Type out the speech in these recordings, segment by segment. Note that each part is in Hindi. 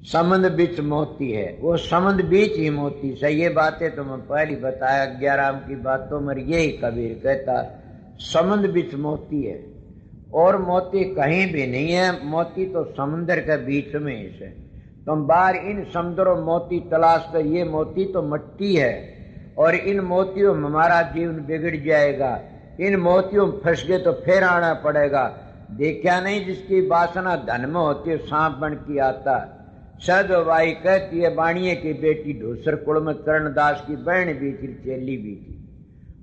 समंद बीच मोती है, वो समंद बीच ही मोती से। ये बातें तो मैं पहले बताया 11 की बातों में, यही कबीर कहता समंद बीच मोती है, और मोती कहीं भी नहीं है, मोती तो समुद्र के बीच में ही है। तुम बाहर इन समुद्रों मोती तलाश कर, ये मोती तो मिट्टी है, और इन मोतियों में हमारा जीवन बिगड़ जाएगा। इन मोतियों में फंस गए तो फिर आना पड़ेगा। देखा नहीं जिसकी वासना धन में होती है सांप बन के आता। सदवाई कहती है बाणिये की बेटी ढूसर कुल में चरणदास की बहन भी थी, चेली भी थी।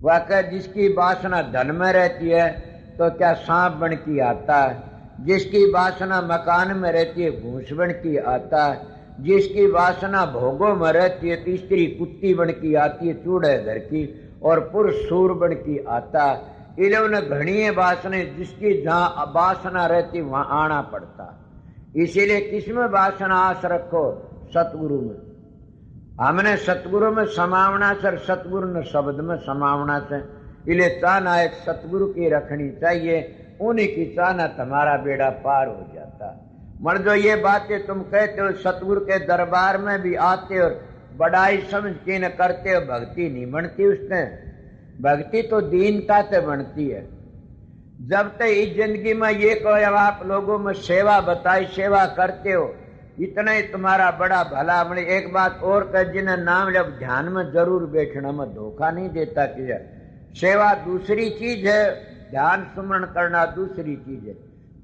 वह कह जिसकी वासना धन में रहती है तो क्या सांप बन के आता है, जिसकी वासना मकान में रहती है घूस बन के आता है, जिसकी वासना भोगों में रहती है तो स्त्री कुत्ती बन के आती है चूड़े घर की, और पुरुष सूर बन के आता है। इन्होंने घनी वासना, जिसकी जहाँ वासना रहती वहां आना पड़ता। इसीलिए किसमें वासना आस रखो? सतगुरु में। हमने सतगुरु में समावना से, सतगुरु ने शब्द में समावना से। इसलिए चाहना एक सतगुरु की रखनी चाहिए, उन्हीं की चाहना तुम्हारा बेड़ा पार हो जाता। मर जो ये बातें तुम कहते हो सतगुरु के दरबार में भी आते और बड़ाई समझ के न करते हो, भक्ति नहीं बनती उसने। भक्ति तो दीनता से बनती है। जब तक इस जिंदगी में ये कोई आप लोगों में सेवा बताई, सेवा करते हो, इतना ही तुम्हारा बड़ा भला। बड़े एक बात और कह, जिन्हें नाम ले ध्यान में जरूर बैठना, में धोखा नहीं देता कि सेवा दूसरी चीज है, ध्यान सुमरण करना दूसरी चीज है।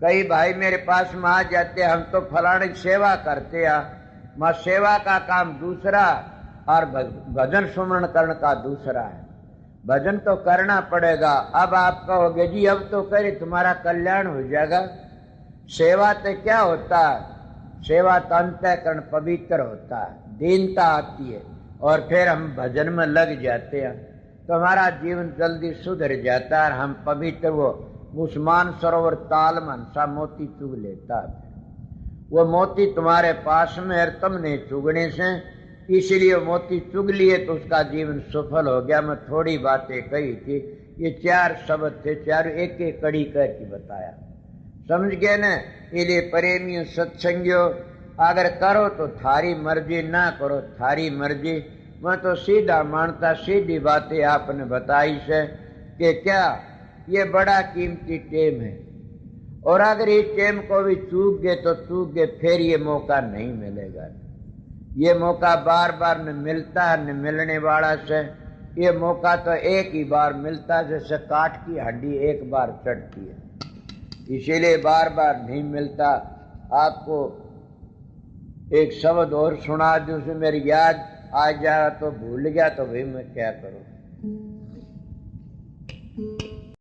कई भाई मेरे पास में आ जाते, हम तो फलाने की सेवा करते हैं, मां सेवा का काम दूसरा और भजन सुमरण करने का दूसरा है। भजन तो करना पड़ेगा। अब आप कहोगे जी अब तो करे तुम्हारा कल्याण हो जाएगा। सेवा तो क्या होता है? सेवा तो अंतःकरण पवित्र होता है, दीनता आती है, और फिर हम भजन में लग जाते हैं तो हमारा जीवन जल्दी सुधर जाता है। हम पवित्र वो उस्मान सरोवर ताल में हंसा मोती चुग लेता है। वो मोती तुम्हारे पास में है, तुमने चुगने से, इसलिए मोती चुग लिए तो उसका जीवन सफल हो गया। मैं थोड़ी बातें कही थी, ये 4 शब्द थे, 4 एक एक कड़ी कह के बताया, समझ गए न? इसलिए प्रेमियों सत्संगियों, अगर करो तो थारी मर्जी, ना करो थारी मर्जी। मैं तो सीधा मानता, सीधी बातें आपने बताई से कि क्या ये बड़ा कीमती टेम है, और अगर ये टेम को भी चूक गए तो चूक गए, फिर ये मौका नहीं मिलेगा। ये मौका बार बार न मिलता है, न मिलने वाला से। ये मौका तो एक ही बार मिलता है, जैसे काठ की हड्डी एक बार चढ़ती है, इसीलिए बार बार नहीं मिलता। आपको एक शब्द और सुना दूं, से मेरी याद आ जाए तो भूल गया तो भाई मैं क्या करूं।